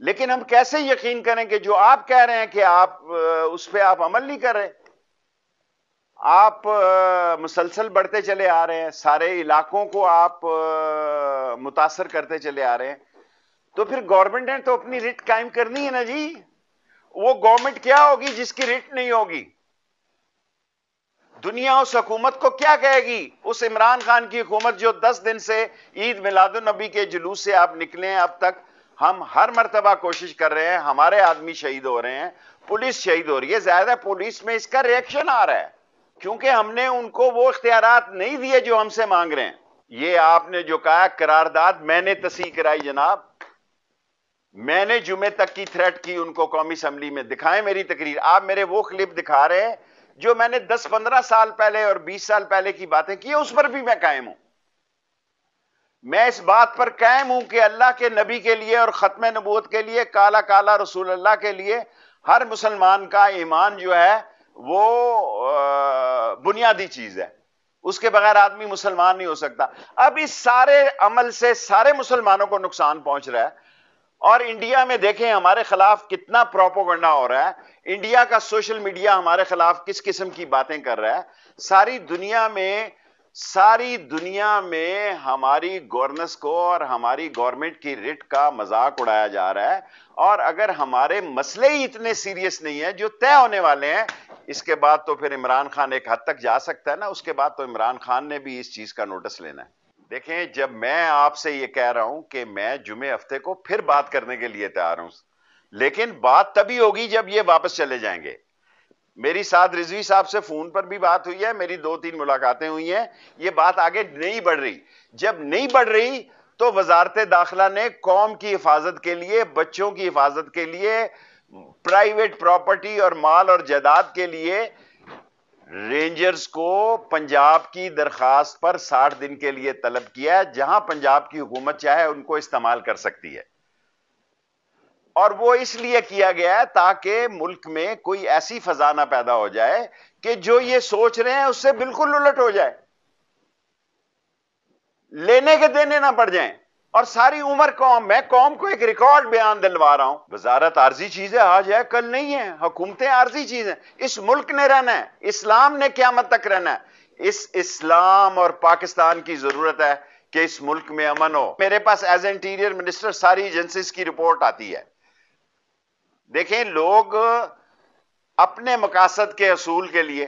لیکن ہم کیسے یقین کریں کہ جو آپ کہہ رہے ہیں کہ آپ اس پہ آپ عمل نہیں کر رہے؟ آپ مسلسل بڑھتے چلے آ رہے ہیں، سارے علاقوں کو آپ متاثر کرتے چلے آ رہے ہیں، تو پھر گورنمنٹ نے تو اپنی رٹ قائم کرنی ہے نا جی۔ وہ گورنمنٹ کیا ہوگی جس کی رٹ نہیں ہوگی؟ دنیا اس حکومت کو کیا کہے گی؟ اس عمران خان کی حکومت جو 10 دن سے عید میلاد النبی کے جلوس سے آپ نکلے ہیں، اب تک ہم ہر مرتبہ کوشش کر رہے ہیں، ہمارے آدمی شہید ہو رہے ہیں، پولیس شہید ہو رہی ہے، زیادہ پولیس میں اس کا ریئیکشن آ رہا ہے کیونکہ ہم نے ان کو وہ اختیارات نہیں دیے جو ہم سے مانگ رہے ہیں۔ یہ آپ نے جو کہا قرارداد میں نے تصحیح کرائی جناب، میں نے جمعے تک کی تھریٹ کی ان کو قومی اسمبلی میں، دکھائیں میری تقریر۔ آپ میرے وہ کلپ دکھا رہے ہیں جو میں نے 10-15 سال پہلے اور 20 سال پہلے کی باتیں کی، اس پر بھی میں قائم ہوں۔ میں اس بات پر قائم ہوں کہ اللہ کے نبی کے لیے اور ختم نبوت کے لیے، کالا کالا رسول اللہ کے لیے ہر مسلمان کا ایمان جو ہے وہ بنیادی چیز ہے، اس کے بغیر آدمی مسلمان نہیں ہو سکتا۔ اب اس سارے عمل سے سارے مسلمانوں کو نقصان پہنچ رہا ہے، اور انڈیا میں دیکھیں ہمارے خلاف کتنا پروپیگنڈا ہو رہا ہے، انڈیا کا سوشل میڈیا ہمارے خلاف کس قسم کی باتیں کر رہا ہے، ساری دنیا میں ہماری گورننس کو اور ہماری گورنمنٹ کی رٹ کا مذاق اڑایا جا رہا ہے۔ اور اگر ہمارے مسئلے ہی اتنے سیریس نہیں ہیں جو طے ہونے والے ہیں، اس کے بعد تو پھر عمران خان ایک حد تک جا سکتا ہے نا، اس کے بعد تو عمران خان نے بھی اس چیز کا نوٹس لینا ہے۔ دیکھیں، جب میں آپ سے یہ کہہ رہا ہوں کہ میں جمعے ہفتے کو پھر بات کرنے کے لیے تیار ہوں، لیکن بات تبھی ہوگی جب یہ واپس چلے جائیں گے۔ میری ساتھ رضوی صاحب سے فون پر بھی بات ہوئی ہے، میری 2-3 ملاقاتیں ہوئی ہیں، یہ بات آگے نہیں بڑھ رہی۔ جب نہیں بڑھ رہی تو وزارت داخلہ نے قوم کی حفاظت کے لیے، بچوں کی حفاظت کے لیے، پرائیویٹ پراپرٹی اور مال اور جائیداد کے لیے رینجرز کو پنجاب کی درخواست پر 60 دن کے لیے طلب کیا ہے، جہاں پنجاب کی حکومت چاہے ان کو استعمال کر سکتی ہے۔ اور وہ اس لیے کیا گیا ہے تاکہ ملک میں کوئی ایسی فضا نہ پیدا ہو جائے کہ جو یہ سوچ رہے ہیں اس سے بالکل الٹ ہو جائے، لینے کے دینے نہ پڑ جائیں۔ اور ساری عمر میں قوم کو ایک ریکارڈ بیان دلوا رہا ہوں، وزارت عارضی چیز ہے، آج ہے کل نہیں ہے، حکومتیں عارضی چیز ہیں۔ اس ملک نے رہنا ہے، اسلام نے قیامت تک رہنا ہے۔ اس اسلام اور پاکستان کی ضرورت ہے کہ اس ملک میں امن ہو۔ میرے پاس ایز انٹیریئر منسٹر ساری ایجنسیز کی رپورٹ آتی ہے۔ دیکھیں، لوگ اپنے مقاصد کے حصول کے لیے،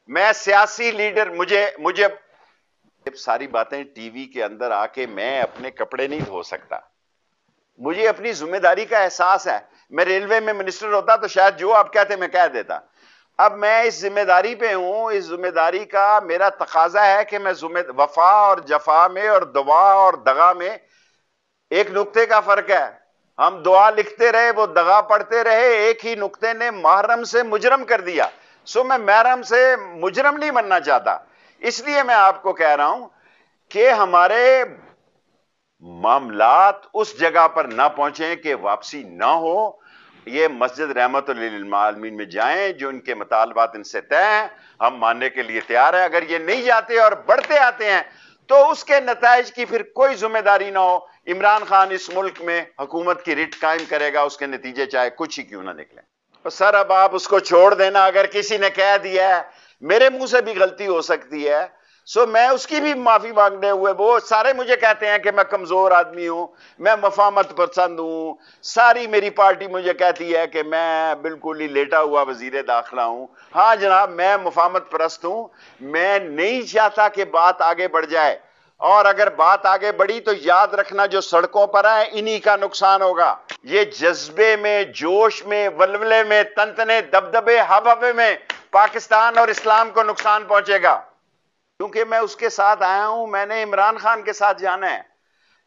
میں سیاسی لیڈر، مجھے ساری باتیں ٹی وی کے اندر آ کے میں اپنے کپڑے نہیں دھو سکتا، مجھے اپنی ذمہ داری کا احساس ہے۔ میں ریلوے میں منسٹر ہوتا تو شاید جو آپ کہتے میں کہہ دیتا۔ اب میں اس ذمہ داری پہ ہوں، اس ذمہ داری کا میرا تقاضا ہے کہ میں وفا اور جفا میں اور دعا اور دغا میں ایک نقطے کا فرق ہے۔ ہم دعا لکھتے رہے، وہ دغا پڑھتے رہے، ایک ہی نقطے نے محرم سے مجرم کر دیا۔ سو میں محرم سے مجرم نہیں بننا چاہتا، اس لیے میں آپ کو کہہ رہا ہوں کہ ہمارے معاملات اس جگہ پر نہ پہنچیں کہ واپسی نہ ہو۔ یہ مسجد رحمت للعالمین میں جائیں، جو ان کے مطالبات ان سے طے ہیں، ہم ماننے کے لیے تیار ہیں۔ اگر یہ نہیں جاتے اور بڑھتے آتے ہیں تو اس کے نتائج کی پھر کوئی ذمہ داری نہ ہو۔ عمران خان اس ملک میں حکومت کی رٹ قائم کرے گا، اس کے نتیجے چاہے کچھ ہی کیوں نہ نکلیں۔ سر اب آپ اس کو چھوڑ دینا، اگر کسی نے کہہ دیا ہے، میرے منہ سے بھی غلطی ہو سکتی ہے، سو میں اس کی بھی معافی مانگنے ہوئے، وہ سارے مجھے کہتے ہیں کہ میں کمزور آدمی ہوں، میں مفاہمت پسند ہوں، ساری میری پارٹی مجھے کہتی ہے کہ میں بالکل ہی لیٹا ہوا وزیر داخلہ ہوں۔ ہاں جناب، میں مفاہمت پرست ہوں، میں نہیں چاہتا کہ بات آگے بڑھ جائے، اور اگر بات آگے بڑھی تو یاد رکھنا جو سڑکوں پر ہیں انہی کا نقصان ہوگا۔ یہ جذبے میں، جوش میں، ولولے میں، تنتنے دبدبے ہبے میں پاکستان اور اسلام کو نقصان پہنچے گا، کیونکہ میں اس کے ساتھ آیا ہوں، میں نے عمران خان کے ساتھ جانا ہے۔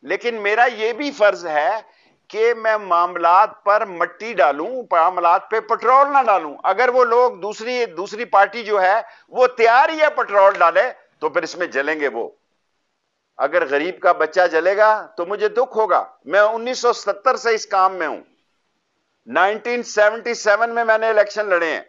لیکن میرا یہ بھی فرض ہے کہ میں معاملات پر مٹی ڈالوں، معاملات پہ پٹرول نہ ڈالوں۔ اگر وہ لوگ دوسری پارٹی جو ہے وہ تیار ہی ہے پٹرول ڈالے تو پھر اس میں جلیں گے وہ۔ اگر غریب کا بچہ جلے گا تو مجھے دکھ ہوگا۔ میں 1970 سے اس کام میں ہوں، 1977 میں نے الیکشن لڑے ہیں۔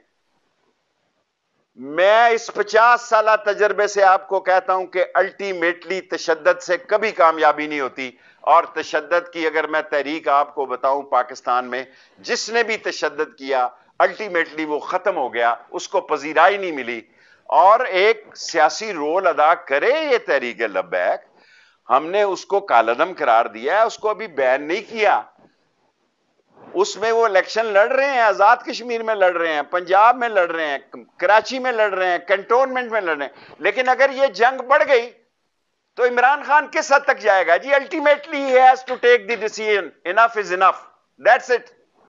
میں اس 50 سالہ تجربے سے آپ کو کہتا ہوں کہ الٹیمیٹلی تشدد سے کبھی کامیابی نہیں ہوتی. اور تشدد کی اگر میں تحریک آپ کو بتاؤں پاکستان میں جس نے بھی تشدد کیا الٹیمیٹلی وہ ختم ہو گیا, اس کو پذیرائی نہیں ملی. اور ایک سیاسی رول ادا کرے یہ تحریک لبیک, ہم نے اس کو کالعدم قرار دیا ہے, اس کو ابھی بین نہیں کیا. اس میں وہ الیکشن لڑ رہے ہیں, آزاد کشمیر میں لڑ رہے ہیں, پنجاب میں لڑ رہے ہیں, کراچی میں لڑ رہے ہیں, کنٹونمنٹ میں لڑ رہے ہیں. لیکن اگر یہ جنگ بڑھ گئی تو عمران خان کس حد تک جائے گا؟ جی ultimately he has to take the decision, enough is enough, that's it.